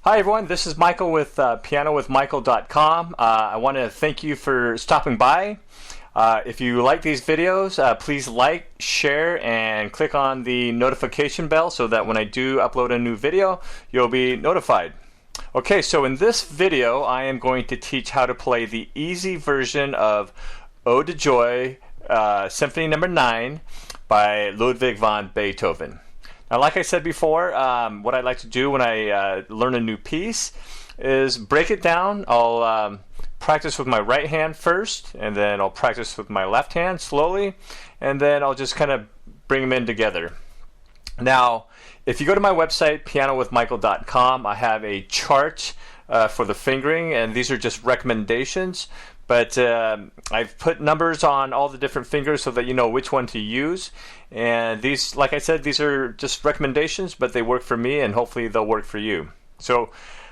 Hi everyone, this is Michael with PianoWithMichael.com. I want to thank you for stopping by. If you like these videos, please like, share, and click on the notification bell so that when I do upload a new video, you'll be notified. Okay, so in this video, I am going to teach how to play the easy version of Ode to Joy, Symphony No. 9 by Ludwig van Beethoven. Now, like I said before, what I like to do when I learn a new piece is break it down. I'll practice with my right hand first, and then I'll practice with my left hand slowly, and then I'll just kind of bring them in together. Now, if you go to my website, PianoWithMichael.com, I have a chart for the fingering, and these are just recommendations. But I've put numbers on all the different fingers so that you know which one to use. And these, like I said, these are just recommendations, but they work for me, and hopefully they'll work for you. So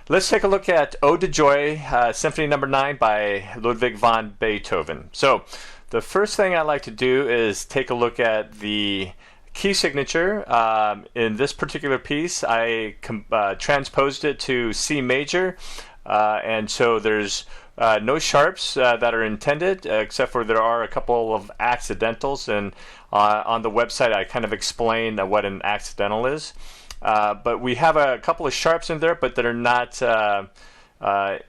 let's take a look at Ode to Joy, Symphony No. 9 by Ludwig van Beethoven. So the first thing I like to do is take a look at the key signature. In this particular piece, I transposed it to C major, and so there's no sharps that are intended, except for there are a couple of accidentals, and on the website I kind of explain what an accidental is. But we have a couple of sharps in there, but that are not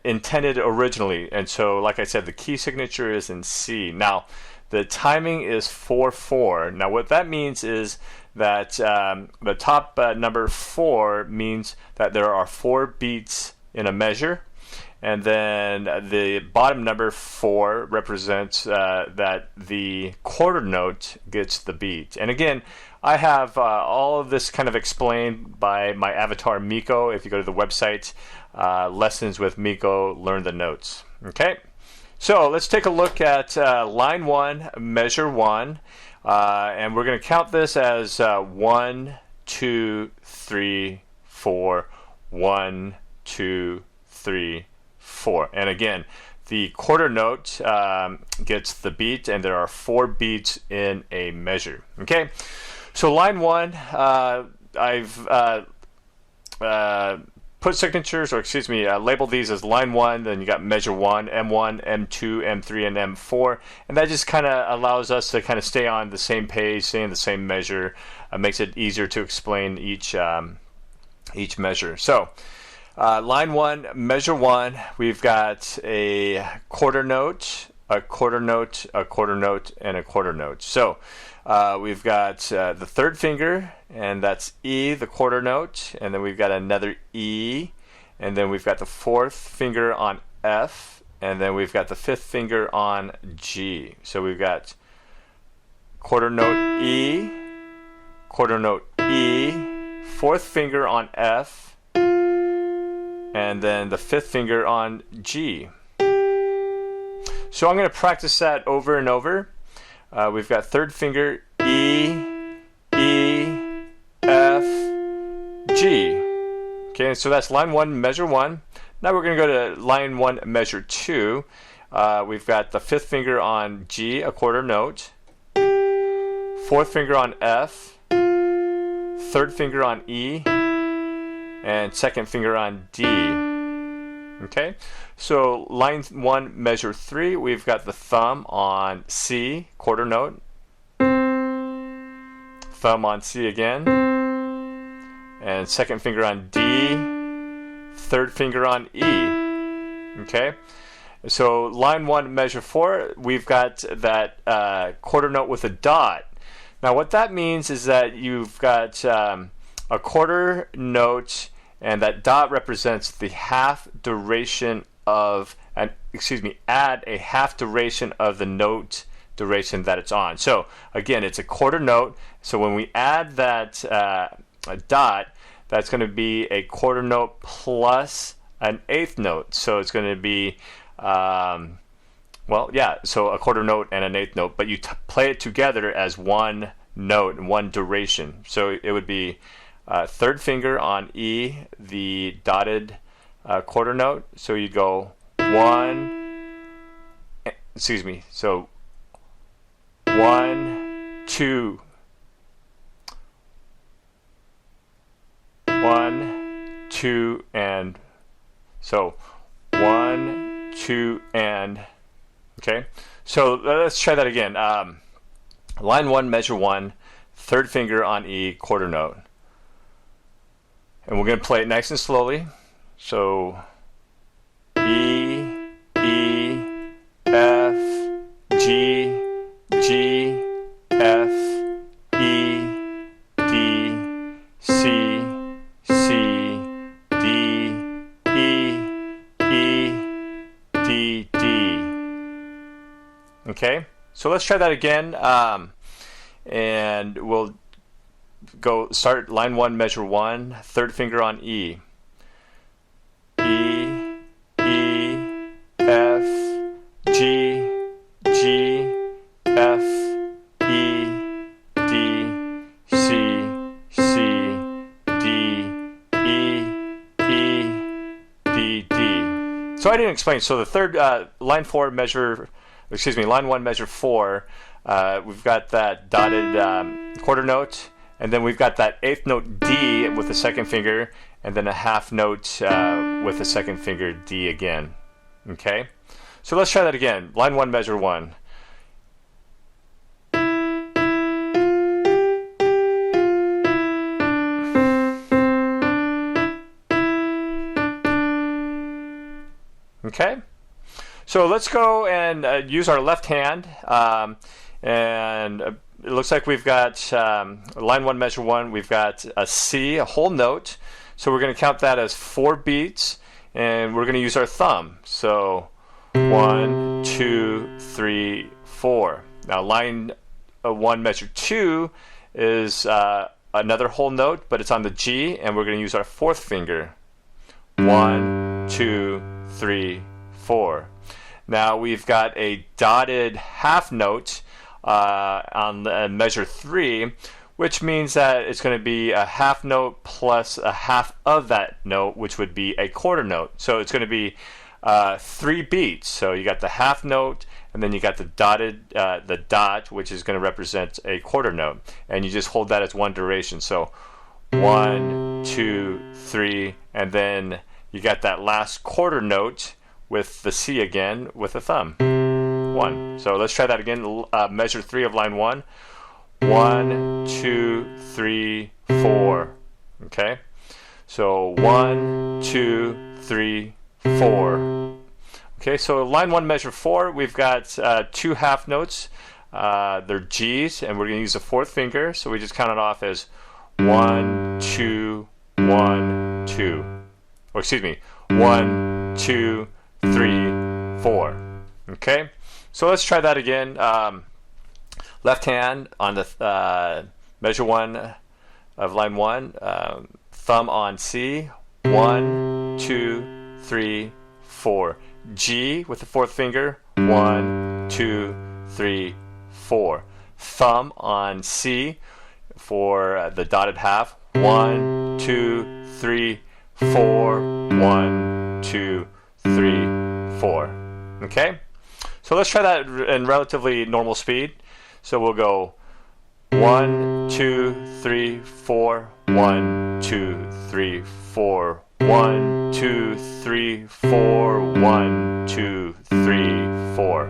intended originally, and so like I said, the key signature is in C. Now the timing is 4/4. Now what that means is that the top number 4 means that there are 4 beats in a measure, and then the bottom number 4 represents that the quarter note gets the beat. And again, I have all of this kind of explained by my avatar Miko. If you go to the website, Lessons with Miko, learn the notes. Okay, so let's take a look at line 1, measure 1, and we're going to count this as 1, 2, 3, 4, 1, 2, 3, 4. And again, the quarter note gets the beat, and there are 4 beats in a measure. Okay, so line 1, I've put signatures, or excuse me, labeled these as line 1. Then you got measure 1, M1, M2, M3, and M4, and that just kind of allows us to kind of stay on the same page, stay in the same measure. Makes it easier to explain each measure. So line 1, measure 1, we've got a quarter note, a quarter note, a quarter note, and a quarter note. So we've got the third finger, and that's E, the quarter note, and then we've got another E, and then we've got the fourth finger on F, and then we've got the fifth finger on G. So we've got quarter note E, quarter note E, fourth finger on F, and then the fifth finger on G. So I'm going to practice that over and over. We've got third finger E, E, F, G. Okay, so that's line 1, measure 1. Now we're going to go to line 1, measure 2. We've got the fifth finger on G, a quarter note, fourth finger on F, third finger on E, and second finger on D. Okay, so line 1, measure 3, we've got the thumb on C, quarter note, thumb on C again, and second finger on D, third finger on E. Okay, so line 1, measure 4, we've got that quarter note with a dot. Now what that means is that you've got a quarter note, and that dot represents the half duration of, add a half duration of the note duration that it's on. So again, it's a quarter note, so when we add that dot, that's going to be a quarter note plus an eighth note. So it's going to be, so a quarter note and an eighth note, but you play it together as one note and one duration. So it would be third finger on E, the dotted quarter note. So you go 1, so 1, 2, 1, 2, and So 1, 2, and, okay? So let's try that again. Line 1, measure 1, third finger on E, quarter note. And we're going to play it nice and slowly. So E, E, F, G, G, F, E, D, C, C, D, E, E, D, D. Okay, so let's try that again, and we'll go start line 1, measure 1, third finger on E. E, E, F, G, G, F, E, D, C, C, D, E, E, D, D. So I didn't explain. So the third line 1, measure 4. We've got that dotted quarter note, and then we've got that eighth note D with the second finger, and then a half note with the second finger D again. Okay, so let's try that again. Line 1, measure 1. Okay, so let's go and use our left hand, and it looks like we've got line 1, measure 1, we've got a C, a whole note, so we're going to count that as 4 beats, and we're going to use our thumb. So 1, 2, 3, 4. Now line 1, measure 2 is another whole note, but it's on the G, and we're going to use our fourth finger. 1, 2, 3, 4. Now we've got a dotted half note on measure 3, which means that it's going to be a half note plus a half of that note, which would be a quarter note. So it's going to be 3 beats. So you got the half note, and then you got the dotted, the dot, which is going to represent a quarter note, and you just hold that as one duration. So 1, 2, 3, and then you got that last quarter note with the C again with the thumb. 1. So let's try that again. Measure 3 of line 1. 1, 2, 3, 4. Okay. So 1, 2, 3, 4. Okay. So line 1, measure 4. We've got 2 half notes. They're G's, and we're going to use the fourth finger. So we just count it off as 1, 2, 1, 2. Or excuse me, 1, 2, 3, 4. Okay, so let's try that again. Left hand on the measure 1 of line 1, thumb on C. 1, 2, 3, 4. G with the fourth finger. 1, 2, 3, 4. Thumb on C for the dotted half. 1, 2, 3, 4. 1, 2, 3, 4. Okay, so let's try that in relatively normal speed. So we'll go 1, 2, 3, 4. 1, 2, 3, 4. 1, 2, 3, 4. 1, 2, 3, 4.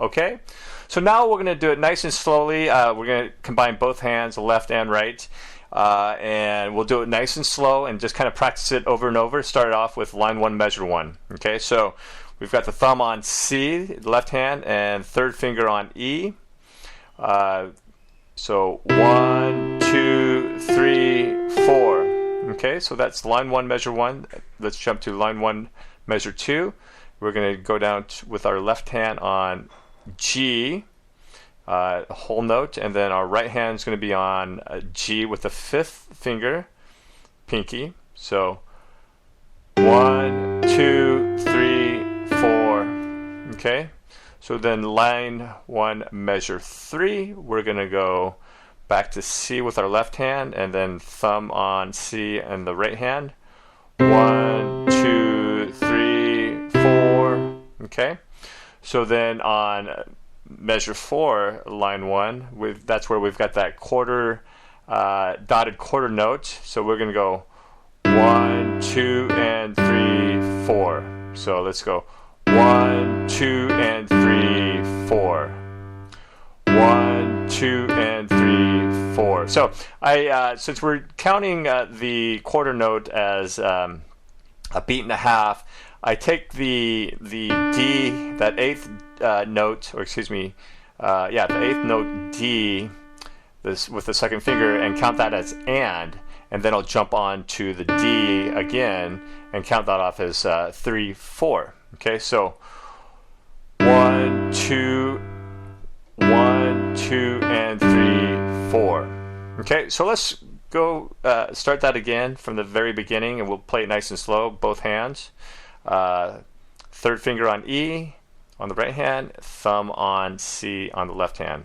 Okay, so now we're going to do it nice and slowly. We're going to combine both hands, left and right. And we'll do it nice and slow and just kind of practice it over and over. Start it off with line 1, measure 1. Okay, so we've got the thumb on C, left hand, and third finger on E. So 1, 2, 3, 4. Okay, so that's line 1, measure 1. Let's jump to line 1, measure 2. We're going to go down with our left hand on G. Whole note, and then our right hand is going to be on G with the fifth finger, pinky. So 1, 2, 3, 4. Okay, so then line 1, measure 3, we're going to go back to C with our left hand, and then thumb on C and the right hand. 1, 2, 3, 4. Okay, so then on measure 4, line 1, that's where we've got that quarter dotted quarter note. So we're going to go 1, 2, and 3, 4. So let's go 1, 2, and 3, 4. 1, 2, and 3, 4. So I since we're counting the quarter note as a beat and a half, I take the D, that eighth note, or excuse me, the eighth note D, this with the second finger, and count that as and then I'll jump on to the D again and count that off as 3, 4. Okay, so 1, 2, 1, 2, and 3, 4. Okay, so let's go start that again from the very beginning, and we'll play it nice and slow, both hands. Third finger on E on the right hand, thumb on C on the left hand.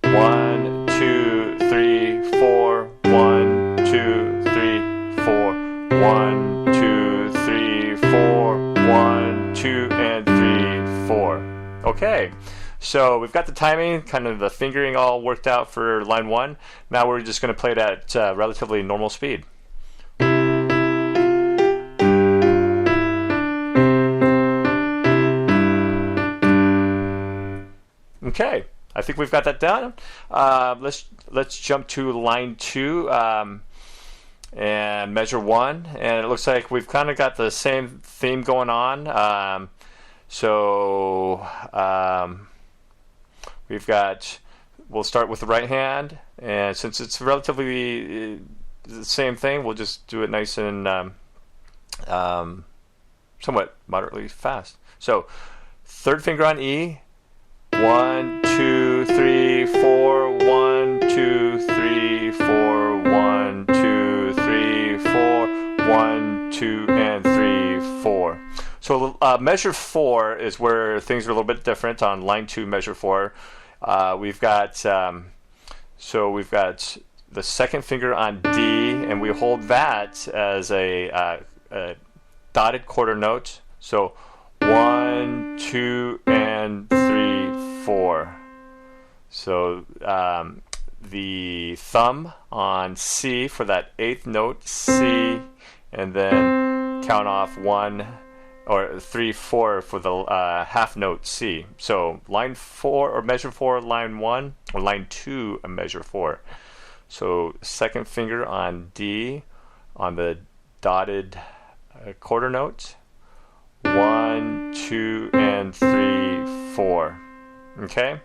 1, 2, 3, 4. 1, 2, 3, 4. 1, 2, 3, 4. 1, 2, and 3, 4. Okay, so we've got the timing, kind of the fingering all worked out for line 1. Now we're just going to play it at relatively normal speed. Okay, I think we've got that done. Let's jump to line 2 and measure 1, and it looks like we've kind of got the same theme going on. We'll start with the right hand, and since it's relatively the same thing, we'll just do it nice and somewhat moderately fast. So third finger on E. 1, 2, 3, 4. 1, 2, 3, 4. 1, 2, 3, 4. 1, 2, and 3, 4. So measure 4 is where things are a little bit different on line 2, measure 4. We've got the second finger on D, and we hold that as a dotted quarter note. So 1, 2, and 3, 4. So the thumb on C for that eighth note, C, and then count off 1 or 3, 4 for the half note C. So line 4 or measure 4, line 1, or line 2, a measure 4. So second finger on D on the dotted quarter note. 1, 2, and 3, 4. Okay,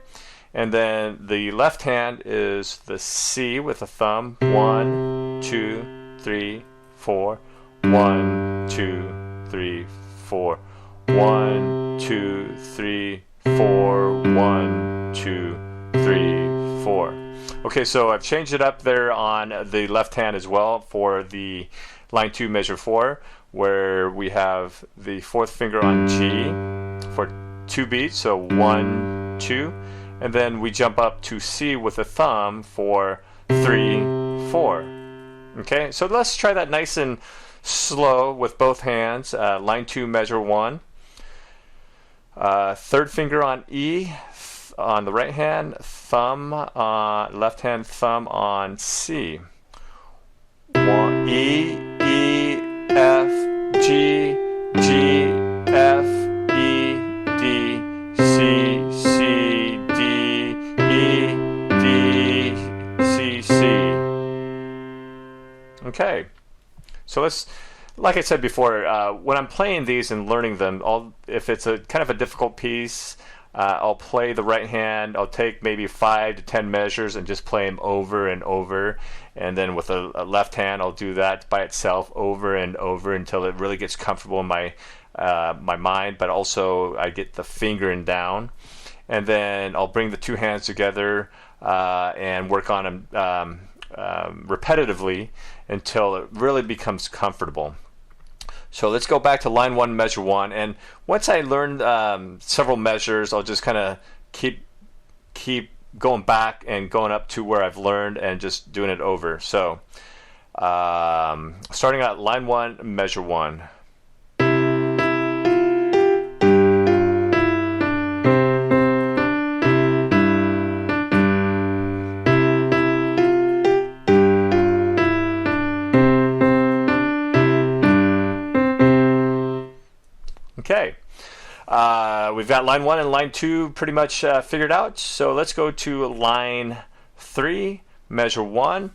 and then the left hand is the C with the thumb. 1, 2, 3, 4. 1, 2, 3, 4. 1, 2, 3, 4. 1, 2, 3, 4. Okay, so I've changed it up there on the left hand as well for the line 2, measure 4, where we have the fourth finger on G for 2 beats, so 1, 2, and then we jump up to C with the thumb for 3, 4. Okay, so let's try that nice and slow with both hands. Line 2, measure 1. Third finger on E on the right hand, thumb left hand thumb on C. 1, E, F, G, G, F, E, D, C, C, D, E, D, C, C. Okay, so let's, like I said before, when I'm playing these and learning them, if it's a kind of a difficult piece, I'll play the right hand. I'll take maybe 5 to 10 measures and just play them over and over. And then with a left hand, I'll do that by itself over and over until it really gets comfortable in my mind. But also, I get the fingering down. And then I'll bring the two hands together and work on them repetitively until it really becomes comfortable. So let's go back to line 1, measure 1, and once I learned several measures, I'll just kind of keep going back and going up to where I've learned and just doing it over. So starting at line 1, measure 1. We've got line 1 and line 2 pretty much figured out. So let's go to line 3, measure 1.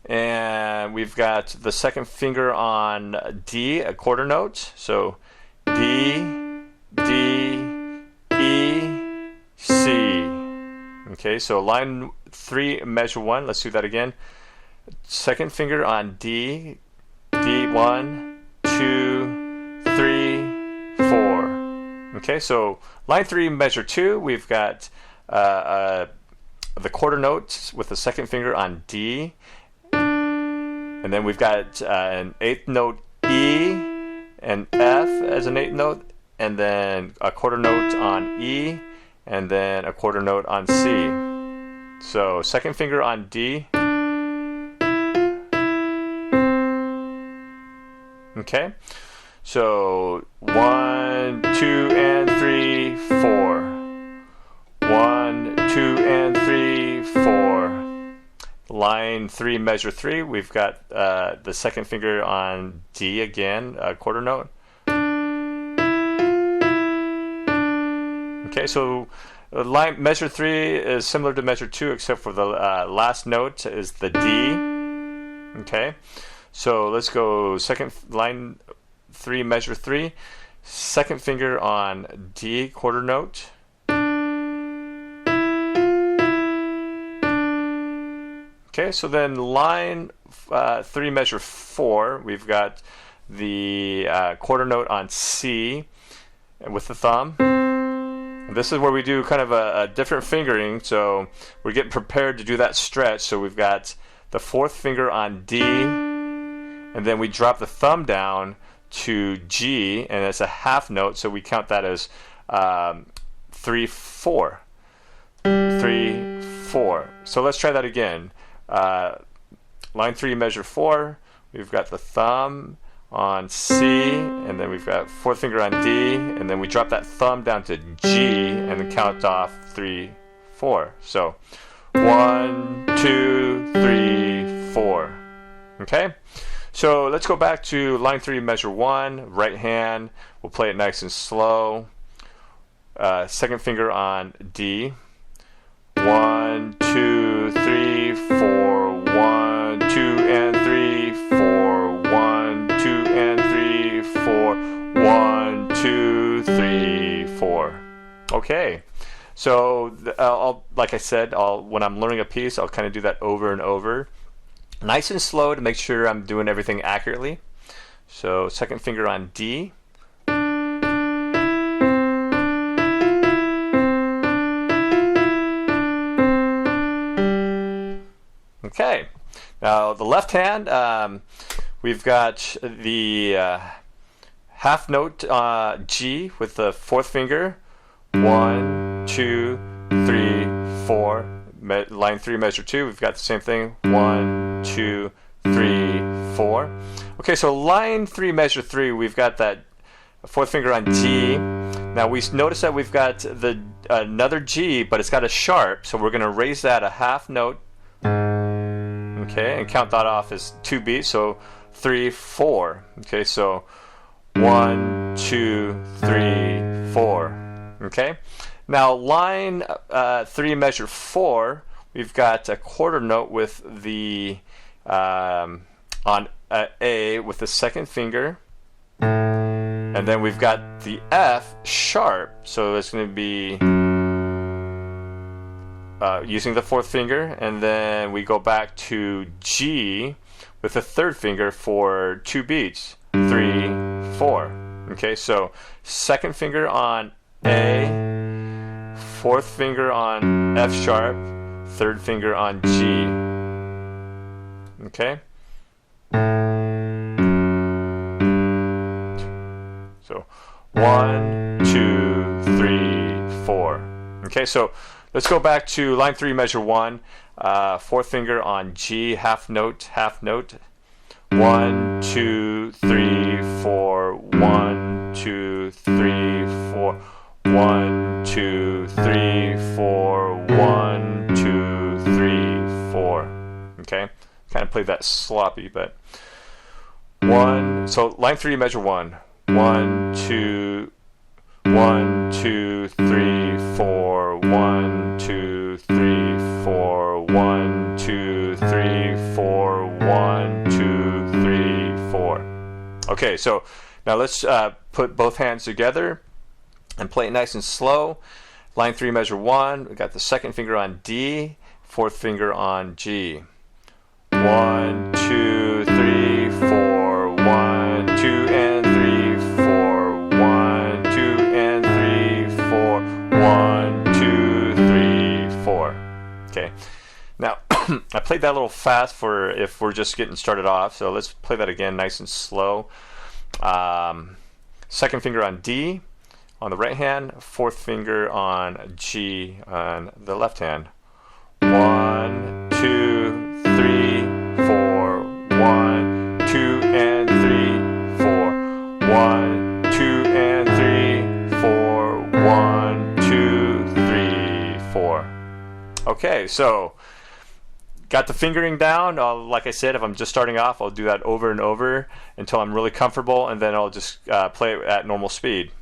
And we've got the second finger on D, a quarter note. So D, D, E, C. Okay, so line 3, measure 1. Let's do that again. Second finger on D, D, 1, 2, 3, 4. Okay, so line 3, measure 2. We've got the quarter note with the second finger on D. And then we've got an eighth note E and F as an eighth note, and then a quarter note on E, and then a quarter note on C. So second finger on D. Okay. So 1, 2, and 3, 4. 1, 2, and 3, 4. Line 3, measure 3, we've got the second finger on D again, a quarter note. Okay, so line measure 3 is similar to measure 2, except for the last note is the D. Okay, so let's go second line 3, measure 3, second finger on D, quarter note. Okay, so then line 3, measure 4, we've got the quarter note on C with the thumb. And this is where we do kind of a different fingering, so we're getting prepared to do that stretch. So we've got the fourth finger on D, and then we drop the thumb down to G, and it's a half note, so we count that as 3, 4. 3, 4. So let's try that again. Line 3, measure 4, we've got the thumb on C, and then we've got fourth finger on D, and then we drop that thumb down to G, and then count off 3, 4. So 1, 2, 3, 4. Okay, so let's go back to line 3, measure 1, right hand. We'll play it nice and slow. Second finger on D. 1, 2, 3, 4. 1, 2, and 3, 4. 1, 2, and 3, 4. 1, 2, 3, 4. Okay, so like I said, when I'm learning a piece, I'll kind of do that over and over, nice and slow, to make sure I'm doing everything accurately. So second finger on D. Okay, now the left hand, we've got the half note G with the fourth finger. 1, 2, 3, 4. Line 3, measure 2, we've got the same thing. 1, 2, 3, 4. Okay, so line 3, measure 3, we've got that fourth finger on G. Now we notice that we've got another G, but it's got a sharp, so we're going to raise that a half note. Okay, and count that off as 2 beats, so 3, 4. Okay, so 1, 2, 3, 4. Okay, now line 3, measure 4, we've got a quarter note with the on A with the second finger, and then we've got the F sharp, so it's going to be using the fourth finger, and then we go back to G with the third finger for 2 beats. 3, 4. Okay, so second finger on A, fourth finger on F sharp, third finger on G. Okay. So 1, 2, 3, 4. Okay, so let's go back to line 3, measure 1. Fourth finger on G, half note, half note. 1, 2, 3, 4. 1, 2, 3, 4. 1, 2, 3, 4. 1, 2, 3, 4. Okay, kind of played that sloppy, but 1. So line 3, measure 1. 1, 2. 1, 1, 2, 3, 4, 1, 2, 3, 4, 1, 2, 3, 4, 1, 2, 3, 4. Okay, so now let's put both hands together and play it nice and slow. Line 3, measure 1. We got the second finger on D, fourth finger on G. 1, 2, 3, 4, 1, 2, and 3, 4, 1, 2, and 3, 4, 1, 2, 3, 4. Okay, now I played that a little fast for if we're just getting started off, so let's play that again nice and slow. Second finger on D on the right hand, fourth finger on G on the left hand. 1, 2, 3, 4, 1, 2, and 3, 4, 1, 2, and 3, 4, 1, 2, 3, 4. Okay, so got the fingering down. Like I said, if I'm just starting off, I'll do that over and over until I'm really comfortable, and then I'll just play it at normal speed.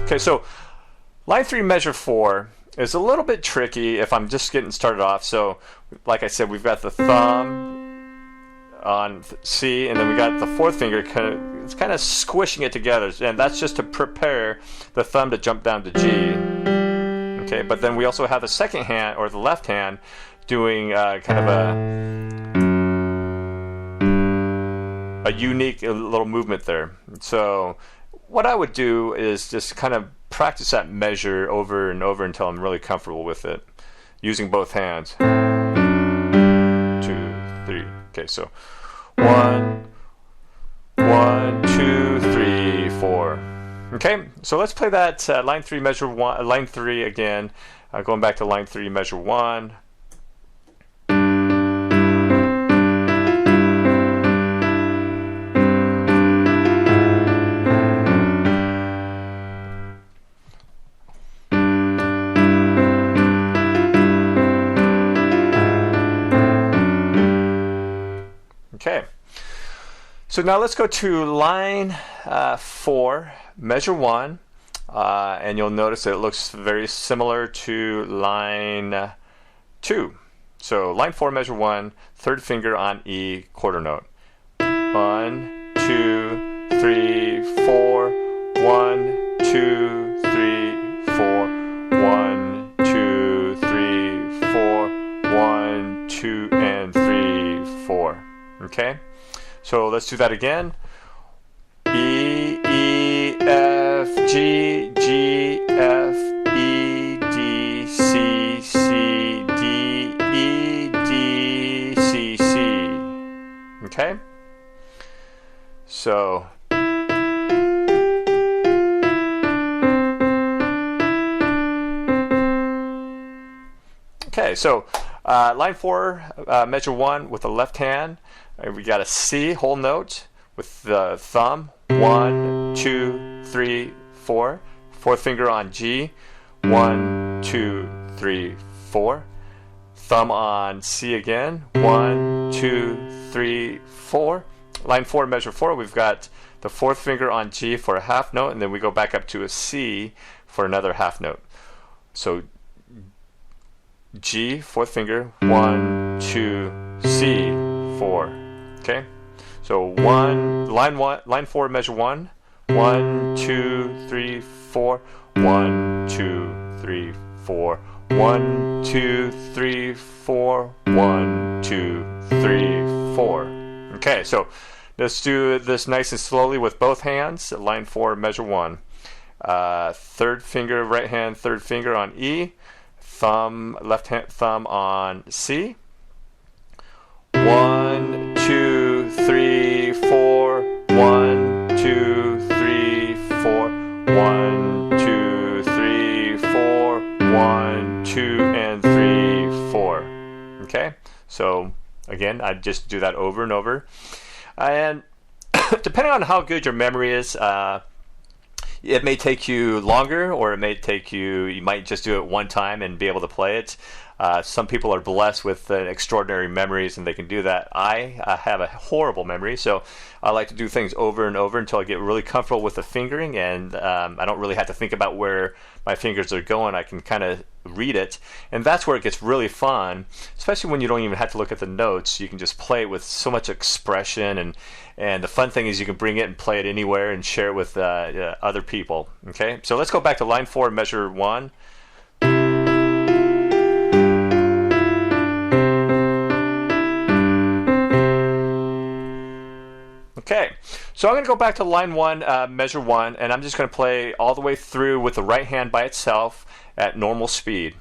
Okay, so line 3, measure 4 is a little bit tricky if I'm just getting started off. So, like I said, we've got the thumb on C, and then we got the fourth finger it's kind of squishing it together, and that's just to prepare the thumb to jump down to G. Okay, but then we also have the second hand, or the left hand, doing kind of a unique little movement there. So what I would do is just kind of practice that measure over and over until I'm really comfortable with it, using both hands. 2, 3. Okay, so 1, 1, 2, 3, 4. Okay, so let's play that line 3, measure 1, line 3 again. Going back to line 3, measure 1. Okay, so now let's go to line 4, measure 1, and you'll notice that it looks very similar to line 2. So line 4, measure 1, third finger on E, quarter note. 1, 2, 3, 4, 1, 2, 3, 4, 1, 2, 3, 4, 1, 2, and 3, 4. Okay, so let's do that again. E, E, F, G, G, F, E, D, C, C, D, E, D, C, C. Okay, so line 4, measure 1 with the left hand. We got a C, whole note with the thumb. 1, 2, 3, 4. Fourth finger on G. 1, 2, 3, 4. Thumb on C again. 1, 2, 3, 4. Line 4, measure 4. We've got the fourth finger on G for a half note, and then we go back up to a C for another half note. So G, fourth finger. 1, 2, C, 4. Okay, so line 4, measure 1. 1, 2, 3, 4. 1, 2, 3, 4. 1, 2, 3, 4. 1, 2, 3, 4. Okay, so let's do this nice and slowly with both hands. Line 4, measure 1. Third finger, right hand, third finger on E. Thumb, left hand, thumb on C. 1, 2, 3, 4. 1, 2, 3, 4. 1, 2, 3, 4. 1, 2, and 3, 4. Okay, so again, I just do that over and over. And depending on how good your memory is, it may take you longer, or it may take you might just do it one time and be able to play it. Some people are blessed with extraordinary memories and they can do that. I have a horrible memory, so I like to do things over and over until I get really comfortable with the fingering, and I don't really have to think about where my fingers are going. I can kind of read it, and that's where it gets really fun, especially when you don't even have to look at the notes. You can just play it with so much expression, and the fun thing is you can bring it and play it anywhere and share it with other people. Okay, so let's go back to line 4, measure 1. Okay, so I'm going to go back to line 1, measure 1, and I'm just going to play all the way through with the right hand by itself at normal speed.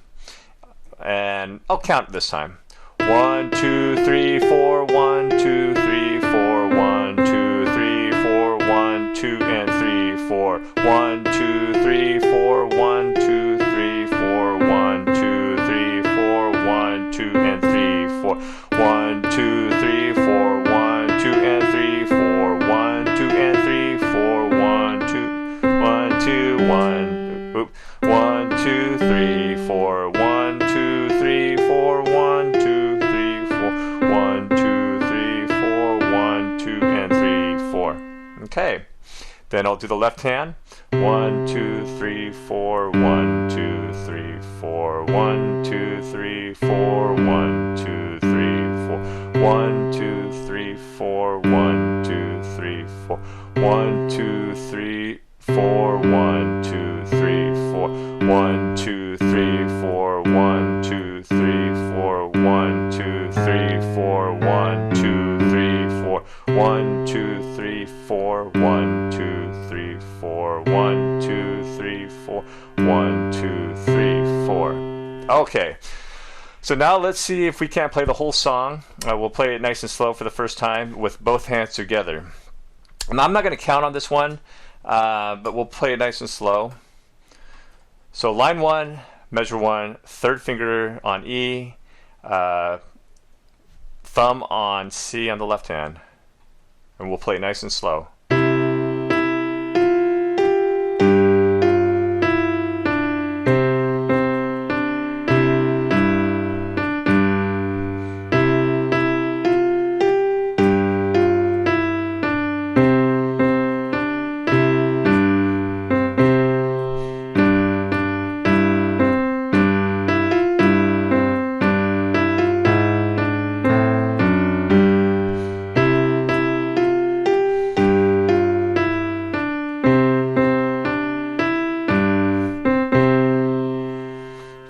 And I'll count this time. 1, 2, 3, 4, 1, 2, 3, 4, 1, 2, 3, 4, 1, 2, and 3, 4. 1, 2, 3, 4, 1, 2, 3, 4, 1, 2, 3, 4, 1, 2, and 3, 4. 1, 2, 3, 4, 1, 2, and 3, 4, 1, 2, and 3, 4, 1, 2, 1, 2, 1. Oop. 1, 2, 3, 4, 1, 2, 3, 4, 1, 2, 3, 4, 1, 2, 3, 4, 1, 2, and 3, 4. Okay. Then I'll do the left hand. 1, 2, 3, 4, 1, 2, 3, 4, 1, 2, 3, 4, 1, 2, 3, 4, 1, 2, 3, 4, 1, 2, 3, 4, 1, 2, 3, 4, 1, 2, 3, 4, 1, 2, 3, 4, 1, 2, 3, 4, 1, 2, 3, 4, 1, 2, 3, 4, 1, 2, 3, 4, 1, 2, 3, 4, 1, 2, 3, 4, 1, 2, 3, 4. Okay. So now let's see if we can't play the whole song. We'll play it nice and slow for the first time with both hands together. And I'm not going to count on this one, but we'll play it nice and slow. So line 1, measure 1, third finger on E, thumb on C on the left hand. And we'll play it nice and slow.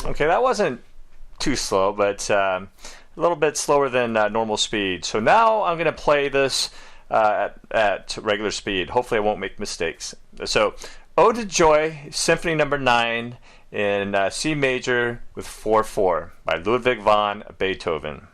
Okay, that wasn't too slow, but a little bit slower than normal speed. So now I'm going to play this at regular speed. Hopefully I won't make mistakes. So, Ode to Joy, Symphony No. 9 in C major with 4/4 by Ludwig van Beethoven.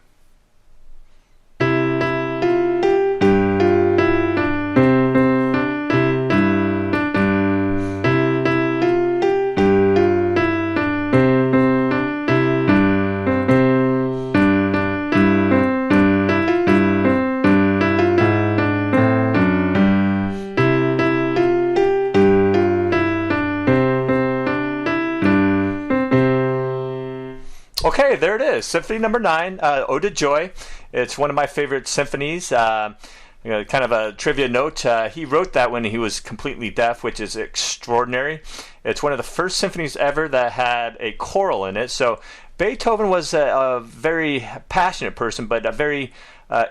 Okay, there it is. Symphony No. 9, Ode to Joy. It's one of my favorite symphonies. Kind of a trivia note, he wrote that when he was completely deaf, which is extraordinary. It's one of the first symphonies ever that had a choral in it. So Beethoven was a very passionate person, but a very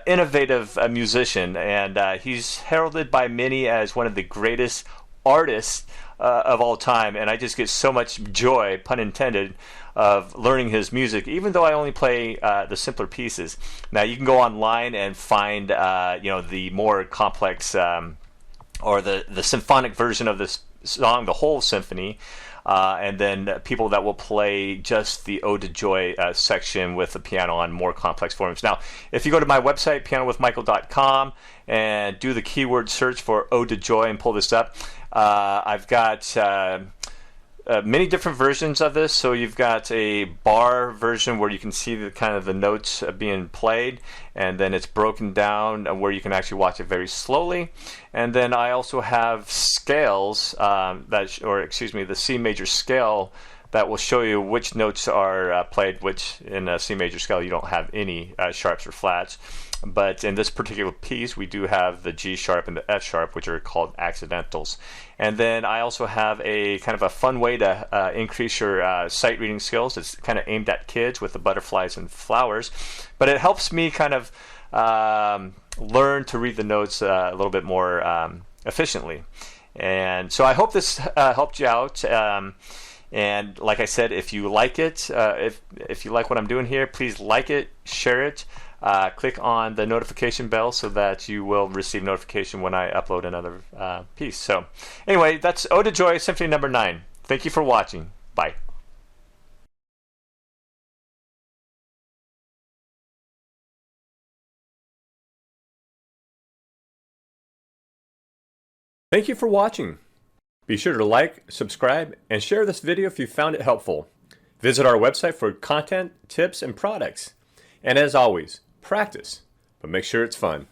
innovative musician. And he's heralded by many as one of the greatest artists of all time. And I just get so much joy, pun intended, of learning his music, even though I only play the simpler pieces. Now you can go online and find the more complex or the symphonic version of this song, the whole symphony, and then people that will play just the Ode to Joy section with the piano on more complex forms. Now, if you go to my website, PianoWithMichael.com, and do the keyword search for Ode to Joy and pull this up, I've got many different versions of this. So you've got a bar version where you can see the kind of the notes being played, and then it's broken down where you can actually watch it very slowly. And then I also have scales the C major scale that will show you which notes are played, which in a C major scale you don't have any sharps or flats. But in this particular piece, we do have the G sharp and the F sharp, which are called accidentals. And then I also have a kind of a fun way to increase your sight reading skills. It's kind of aimed at kids with the butterflies and flowers, but it helps me kind of learn to read the notes a little bit more efficiently. And so I hope this helped you out. And like I said, if you like it, if you like what I'm doing here, please like it, share it. Click on the notification bell so that you will receive notification when I upload another piece. So anyway, that's Ode to Joy, Symphony No. 9. Thank you for watching. Bye. Thank you for watching. Be sure to like, subscribe, and share this video if you found it helpful. Visit our website for content, tips, and products. And as always, practice, but make sure it's fun.